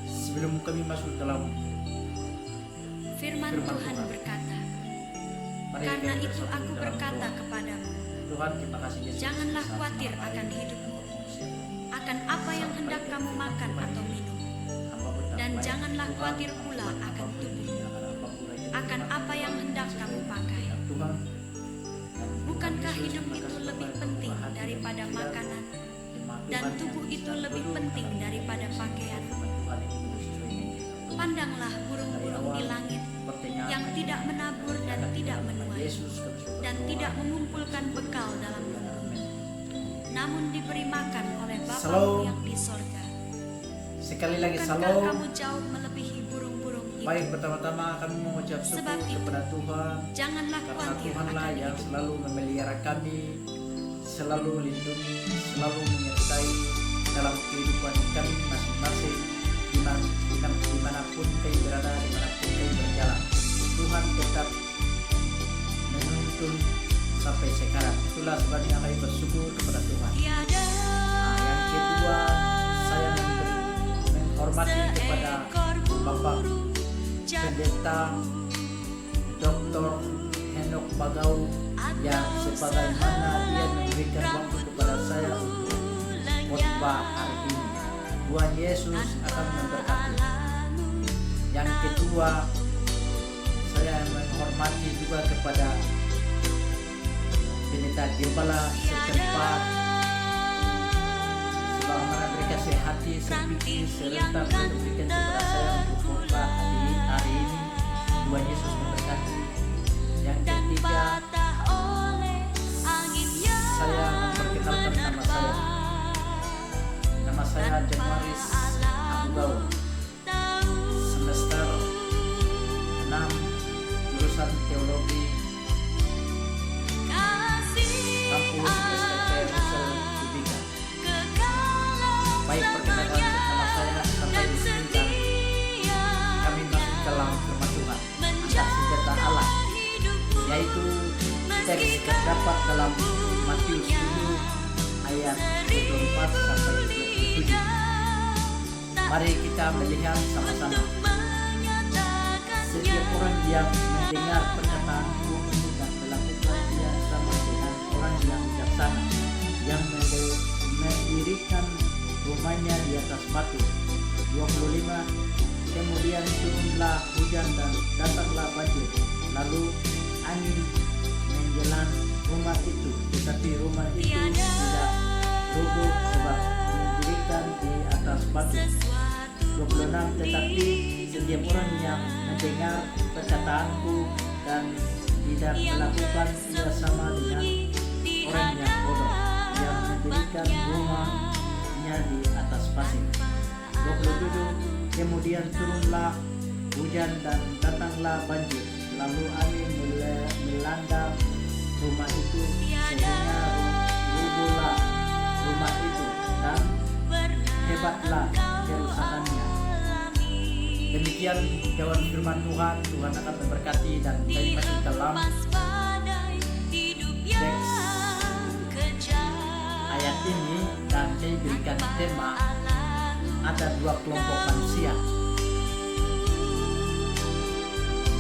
Sebelum kami masuk dalam Firman Tuhan berkata, mari karena kami itu bersatu aku dalam berkata doa. kepadamu, Tuhan, terima kasih Yesus. janganlah Saat khawatir malam akan hari, hidupmu, akan apa yang hendak kamu makan atau minum, apapun tak dan baik, janganlah Tuhan, khawatir pula Tuhan, akan apapun tubuhmu, yang apapun yang kita akan makan, apa yang hendak kamu pakai. ya Tuhan, dan Bukankah Tuhan Yesus, hidup terima itu kasih lebih Bapak, penting Tuhan, daripada tidak makanan, firman dan Tuhan tubuh yang itu kita lebih perlu, penting karena daripada pakaian? firman Tuhan ini sesuai dengan kita. Pandanglah burung-burung di langit Pertanyaan yang tidak menabur dan tidak menuai, Yesus, kami syukur dan Tuhan. tidak mengumpulkan bekal dalam lumbung, namun diberi makan oleh Bapa Shalom. yang di sorga. Sekali lagi Bukankah salam. kamu jauh melebihi burung-burung itu? Baik, pertama-tama kami mengucap syukur Sebab itu, kepada Tuhan, Janganlah karena khawatir Tuhanlah akan yang hidup. selalu memelihara kami, selalu melindungi, selalu menyertai dalam kehidupan kami masing-masing, dimanapun kami berada, dimanapun kami berjalan. Tuhan tetap menuntun sampai sekarang. Itulah sebabnya kami bersyukur kepada Tuhan. Tiada Yang kedua, saya menghormati kepada Bapak Pendeta Dr. Henok Bagau yang sebagaimana dia memberikan waktu kepada saya untuk khotbah hari ini. Tuhan Yesus akan memberkati. Yang kedua, saya menghormati juga kepada Pendeta Gembala setempat, sebagaimana mereka sehati, sepikir, serentak memberikan kepada saya untuk khotbah hari ini. Tuhan Yesus memberkati. Yang ketiga, saya memperkenalkan nama saya. Nama saya Januaris Abugau, semester 6, jurusan teologi, kampus STT Rusel Tubinga. Baik, perkenalan nama saya sampai di sini dan kami masuk dalam firman Tuhan. Ada senjata Allah, yaitu teks terdapat dalam Matius 10 ayat 24 sampai 27. Mari kita melihat sama-sama. Setiap orang yang mendengar perkataanku dan melakukannya sama dengan orang yang bijaksana, yang mendirikan rumahnya di atas batu. 25. Kemudian turunlah hujan dan datanglah banjir, lalu angin menjelang rumah itu, tetapi rumah itu tidak roboh sebab didirikan di atas batu. 26. Tetapi setiap orang yang mendengar perkataanku dan tidak melakukan, ia sama dengan orang yang bodoh yang mendirikan rumahnya di atas pasir. 27. Kemudian turunlah hujan dan datanglah banjir, lalu angin melanda rumah itu sehingga rubuhlah rumah itu dan hebatlah kerusakannya. Demikian jawab firman Tuhan. Tuhan akan memberkati dan kami masih dalam teks ayat ini, dan saya berikan tema ada dua kelompok manusia.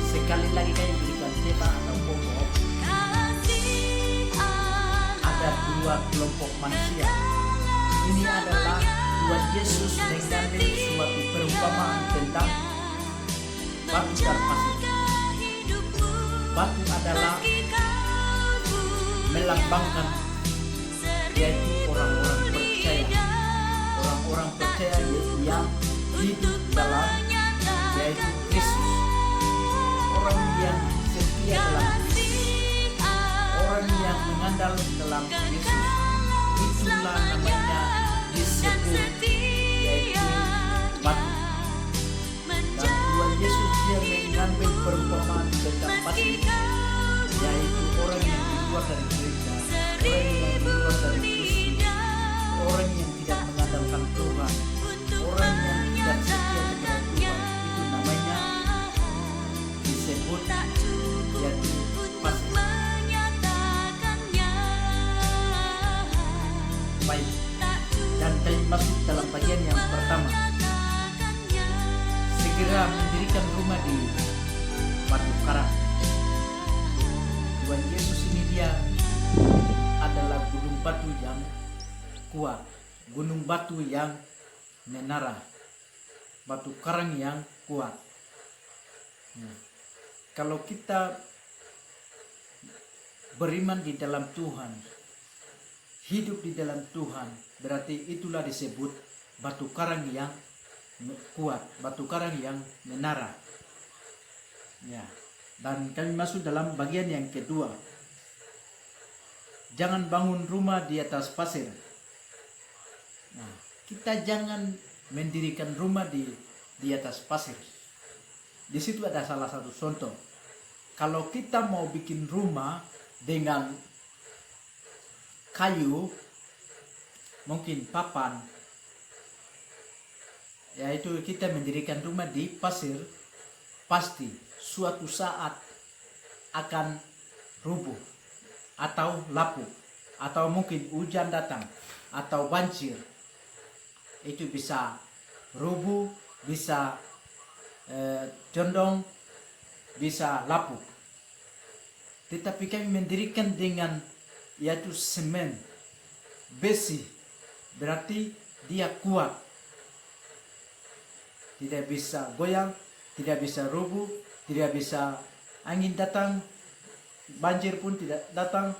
Sekali lagi kami berikan tema atau pokok ada dua kelompok manusia. Ini adalah Tuhan Yesus mengambil suatu perumpamaan tentang batu dan pasir. Batu adalah melambangkan yaitu orang-orang percaya. Orang-orang percaya yaitu yang hidup dalam yaitu Kristus. Orang yang setia dalam Kristus. Orang yang mengandal dalam Yesus. Itulah namanya disebut yaitu batu. Dan Tuhan Yesus dia mengambil perumpamaan tentang batu, yaitu orang yang di luar dari gereja, orang yang di luar dari Kristus, orang yang tidak mengandalkan Tuhan, orang yang tidak setia kepada Tuhan. Itu namanya disebut yaitu pasir. Baik, dan kami masuk dalam segera mendirikan rumah di batu karang. Tuhan Yesus ini dia adalah gunung batu yang kuat, gunung batu yang menara, batu karang yang kuat. Nah, kalau kita beriman di dalam Tuhan, hidup di dalam Tuhan, berarti itulah disebut batu karang yang kuat, batu karang yang menara. Ya, dan kami masuk dalam bagian yang kedua. Jangan bangun rumah di atas pasir. Nah, kita jangan mendirikan rumah di atas pasir. Di situ ada salah satu contoh. Kalau kita mau bikin rumah dengan kayu, mungkin papan, yaitu kita mendirikan rumah di pasir, pasti suatu saat akan rubuh atau lapuk, atau mungkin hujan datang atau banjir, itu bisa rubuh, bisa condong, bisa lapuk. Tetapi kami mendirikan dengan yaitu semen, besi, berarti dia kuat, tidak bisa goyang, tidak bisa rubuh, tidak bisa angin datang, banjir pun tidak datang,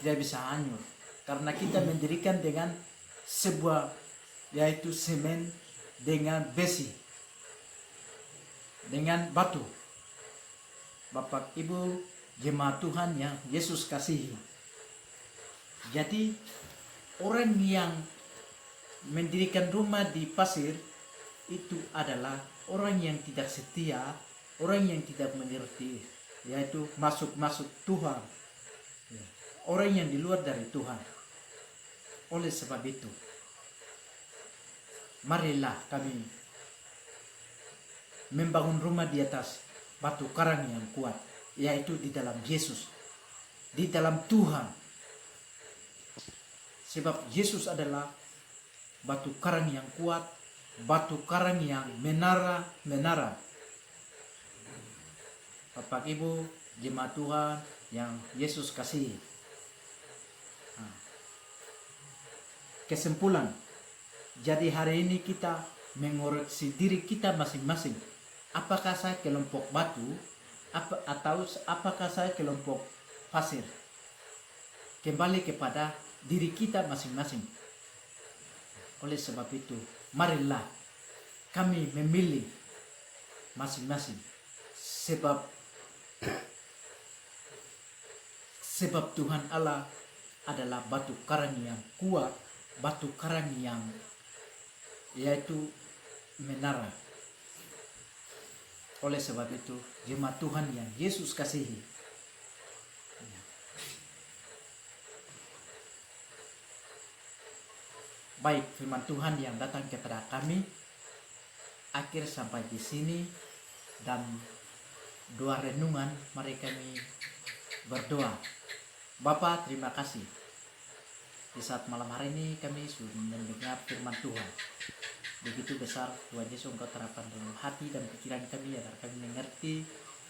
tidak bisa hanyut. Karena kita mendirikan dengan sebuah yaitu semen dengan besi, dengan batu. Bapak Ibu jemaat Tuhan yang Yesus kasihi. Jadi orang yang mendirikan rumah di pasir itu adalah orang yang tidak setia, orang yang tidak mengerti, yaitu masuk Tuhan, orang yang di luar dari Tuhan. Oleh sebab itu, marilah kami membangun rumah di atas batu karang yang kuat, yaitu di dalam Yesus, di dalam Tuhan. Sebab Yesus adalah batu karang yang kuat, batu karang yang menara. Bapak Ibu jemaat Tuhan yang Yesus kasihi. Kesimpulan, jadi hari ini kita mengoreksi diri kita masing-masing. Apakah saya kelompok batu atau apakah saya kelompok pasir? Kembali kepada diri kita masing-masing. Oleh sebab itu, marilah kami memilih masing-masing. Sebab Tuhan Allah adalah batu karang yang kuat, batu karang yang yaitu menara. Oleh sebab itu, jemaat Tuhan yang Yesus kasihi, baik firman Tuhan yang datang kepada kami akhir sampai di sini, dan doa renungan mari kami berdoa. Bapa, terima kasih di saat malam hari ini kami sudah mendengar firman Tuhan. Begitu besar Tuhan Yesus Engkau terapkan dalam hati dan pikiran kami agar kami mengerti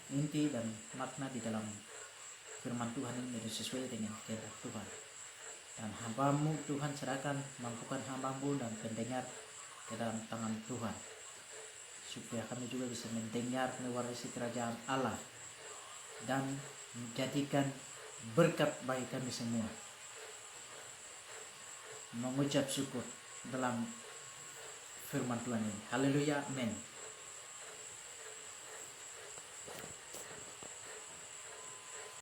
inti dan makna di dalam firman Tuhan ini sesuai dengan kehendak Tuhan. Dan hamba-Mu Tuhan serahkan, mampukan hamba-Mu dan pendengar ke dalam tangan Tuhan, supaya kami juga bisa mendengar, mewarisi kerajaan Allah dan menjadikan berkat bagi kami semua. Mengucap syukur dalam firman Tuhan ini. Haleluya, amin.